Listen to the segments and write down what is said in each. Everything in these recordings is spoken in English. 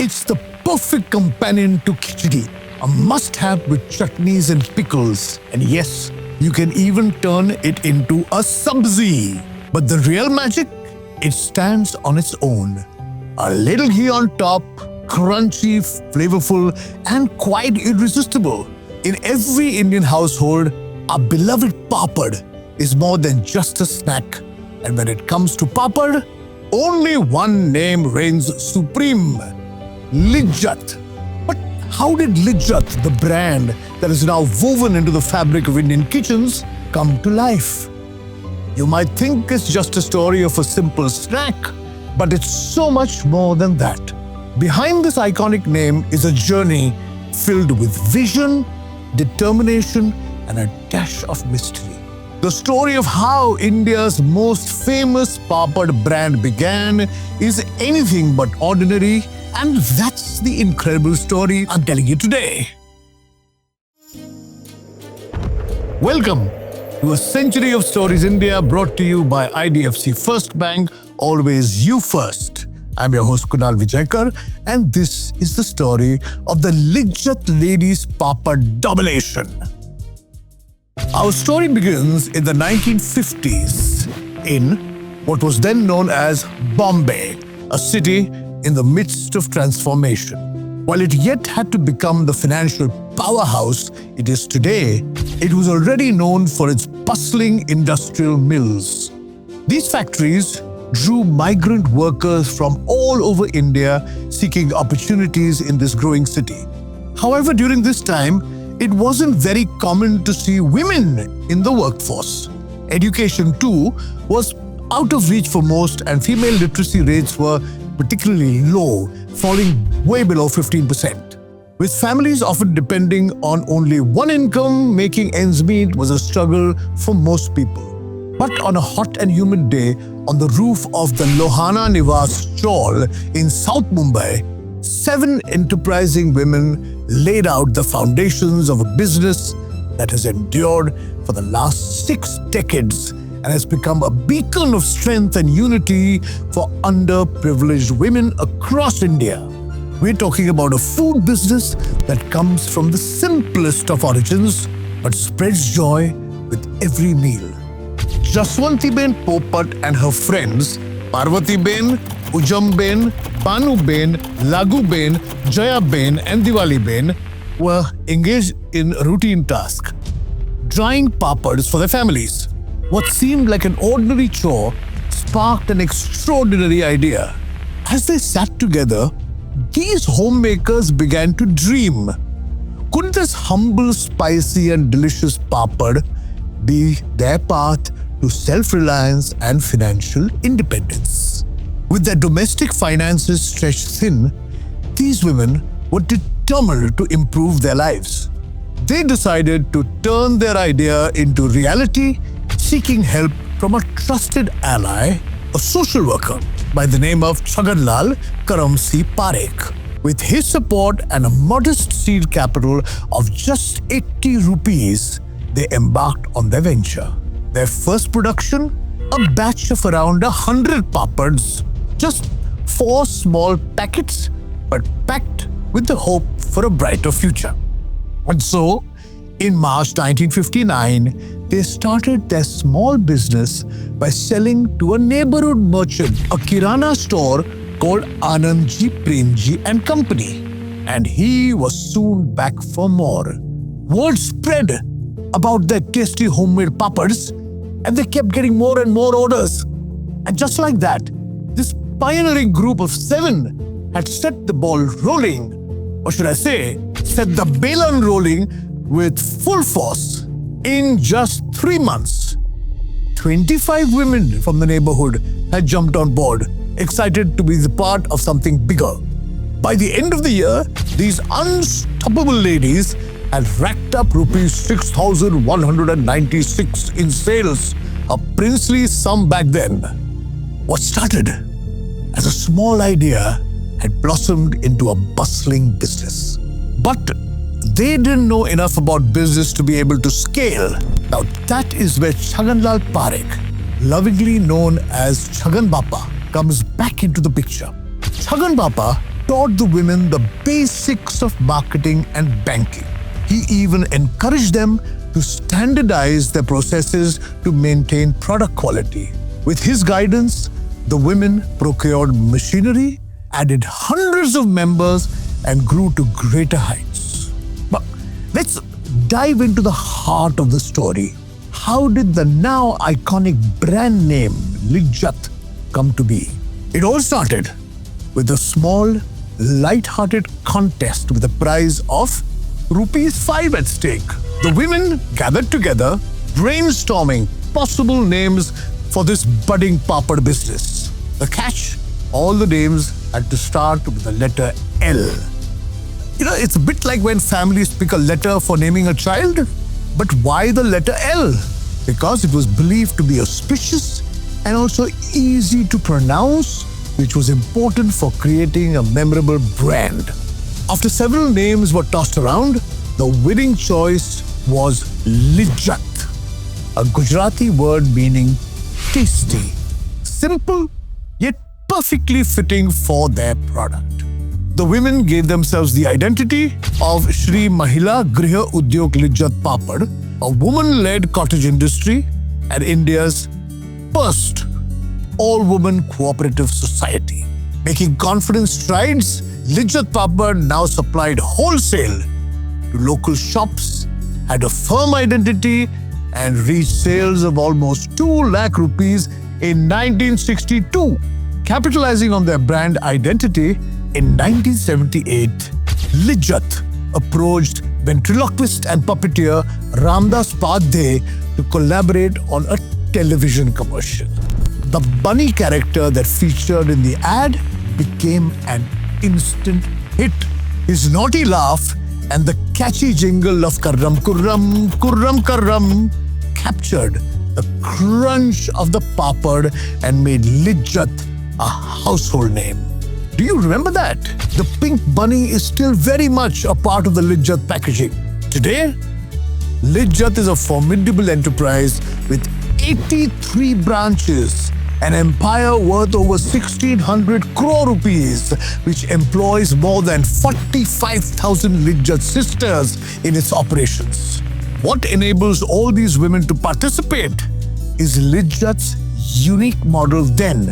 It's the perfect companion to khichdi, a must-have with chutneys and pickles. And yes, you can even turn it into a sabzi. But the real magic? It stands on its own. A little ghee on top, crunchy, flavorful, and quite irresistible. In every Indian household, our beloved papad is more than just a snack. And when it comes to papad, only one name reigns supreme: Lijjat. But how did Lijjat, the brand that is now woven into the fabric of Indian kitchens, come to life? You might think it's just a story of a simple snack, but it's so much more than that. Behind this iconic name is a journey filled with vision, determination, and a dash of mystery. The story of how India's most famous papad brand began is anything but ordinary, and that's the incredible story I'm telling you today. Welcome to A Century of Stories India, brought to you by IDFC First Bank, always you first. I'm your host Kunal Vijaykar, and this is the story of the Lijjat Ladies Papad Domination. Our story begins in the 1950s in what was then known as Bombay, a city in the midst of transformation. While it yet had to become the financial powerhouse it is today, it was already known for its bustling industrial mills. These factories drew migrant workers from all over India seeking opportunities in this growing city. However, during this time, it wasn't very common to see women in the workforce. Education, too, was out of reach for most, and female literacy rates were particularly low, falling way below 15%. With families often depending on only one income, making ends meet was a struggle for most people. But on a hot and humid day, on the roof of the Lohana Nivas Chawl in South Mumbai, 7 enterprising women laid out the foundations of a business that has endured for the last 6 decades and has become a beacon of strength and unity for underprivileged women across India. We're talking about a food business that comes from the simplest of origins but spreads joy with every meal. Jaswantiben Popat and her friends, Parvatiben, Ujamben, Banuben, Laguben, Jayaben, and Diwaliben, were engaged in a routine task: drying papads for their families. What seemed like an ordinary chore sparked an extraordinary idea. As they sat together, these homemakers began to dream. Could this humble, spicy, and delicious papad be their path to self-reliance and financial independence? With their domestic finances stretched thin, these women were determined to improve their lives. They decided to turn their idea into reality, seeking help from a trusted ally, a social worker by the name of Chhaganlal Karamsi Parekh. With his support and a modest seed capital of just 80 rupees, they embarked on their venture. Their first production, a batch of around 100 papads, just 4 small packets, but packed with the hope for a brighter future. And so, in March 1959, they started their small business by selling to a neighborhood merchant, a kirana store called Anandji Premji and Company. And he was soon back for more. Word spread about their tasty homemade papads, and they kept getting more and more orders. And just like that, this pioneering group of 7 had set the ball rolling, or should I say, set the balan rolling with full force. In just 3 months, 25 women from the neighborhood had jumped on board, excited to be the part of something bigger. By the end of the year, these unstoppable ladies had racked up rupees 6,196 in sales, a princely sum back then. What started as a small idea had blossomed into a bustling business. But they didn't know enough about business to be able to scale. Now that is where Chhaganlal Parekh, lovingly known as Chhagan Bapa, comes back into the picture. Chhagan Bapa taught the women the basics of marketing and banking. He even encouraged them to standardize their processes to maintain product quality. With his guidance, the women procured machinery, added hundreds of members, and grew to greater heights. But let's dive into the heart of the story. How did the now iconic brand name Lijjat come to be? It all started with a small, light-hearted contest with a prize of ₹5 at stake. The women gathered together, brainstorming possible names for this budding papad business. The catch? All the names had to start with the letter L. It's a bit like when families pick a letter for naming a child. But why the letter L? Because it was believed to be auspicious and also easy to pronounce, which was important for creating a memorable brand. After several names were tossed around, the winning choice was Lijjat, a Gujarati word meaning tasty, simple, yet perfectly fitting for their product. The women gave themselves the identity of Shri Mahila Griha Udyog Lijjat Papad, a woman-led cottage industry and India's first all-woman cooperative society. Making confident strides, Lijjat Papad now supplied wholesale to local shops, had a firm identity, and reached sales of almost 2 lakh rupees in 1962. Capitalizing on their brand identity, in 1978, Lijjat approached ventriloquist and puppeteer Ramdas Padhe to collaborate on a television commercial. The bunny character that featured in the ad became an instant hit. His naughty laugh and the catchy jingle of Kurram Kurram, Kurram Kurram captured the crunch of the papad and made Lijjat a household name. Do you remember that? The pink bunny is still very much a part of the Lijjat packaging. Today, Lijjat is a formidable enterprise with 83 branches, an empire worth over 1,600 crore rupees, which employs more than 45,000 Lijjat sisters in its operations. What enables all these women to participate is Lijjat's unique model then,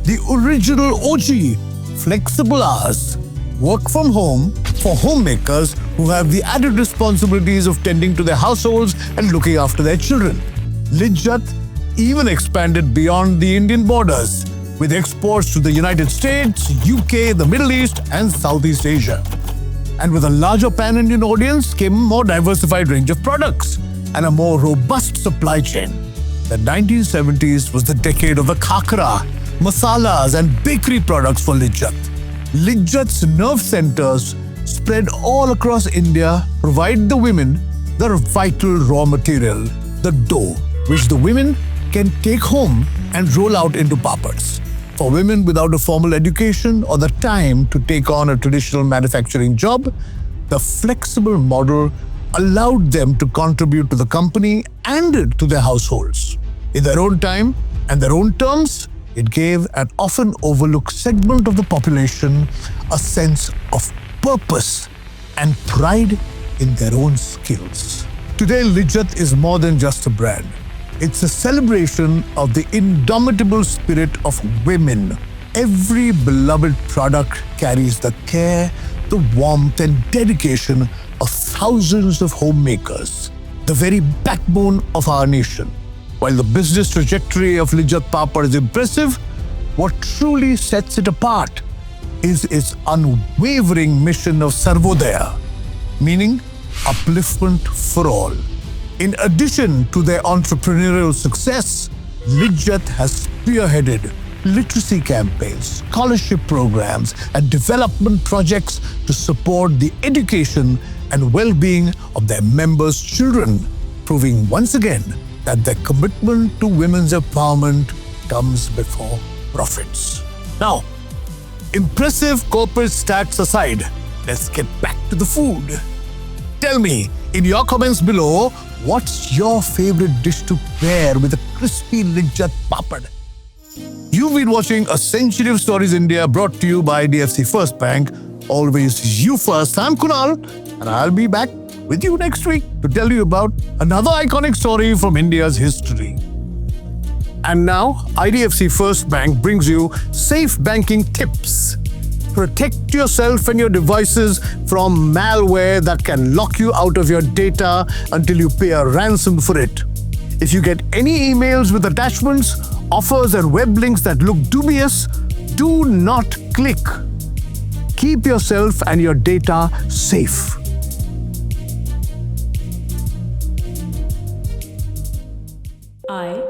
the original OG, flexible hours, work from home for homemakers who have the added responsibilities of tending to their households and looking after their children. Lijjat even expanded beyond the Indian borders, with exports to the United States, UK, the Middle East, and Southeast Asia. And with a larger pan-Indian audience came a more diversified range of products and a more robust supply chain. The 1970s was the decade of the khakra, masalas, and bakery products for Lijjat. Lijjat's nerve centers spread all across India provide the women the vital raw material, the dough, which the women can take home and roll out into papads. For women without a formal education or the time to take on a traditional manufacturing job, the flexible model allowed them to contribute to the company and to their households. In their own time and their own terms, it gave an often overlooked segment of the population a sense of purpose and pride in their own skills. Today, Lijjat is more than just a brand. It's a celebration of the indomitable spirit of women. Every beloved product carries the care, the warmth, and dedication of thousands of homemakers, the very backbone of our nation. While the business trajectory of Lijjat Papad is impressive, what truly sets it apart is its unwavering mission of Sarvodaya, meaning upliftment for all. In addition to their entrepreneurial success, Lijjat has spearheaded literacy campaigns, scholarship programs, and development projects to support the education and well-being of their members' children, proving once again that their commitment to women's empowerment comes before profits. Now, impressive corporate stats aside, let's get back to the food. Tell me in your comments below, what's your favorite dish to pair with a crispy Lijjat Papad? You've been watching A Century of Stories India, brought to you by IDFC First Bank, always you first. I'm Kunal, and I'll be back with you next week to tell you about another iconic story from India's history. And now, IDFC First Bank brings you safe banking tips. Protect yourself and your devices from malware that can lock you out of your data until you pay a ransom for it. If you get any emails with attachments, offers, and web links that look dubious, do not click. Keep yourself and your data safe. I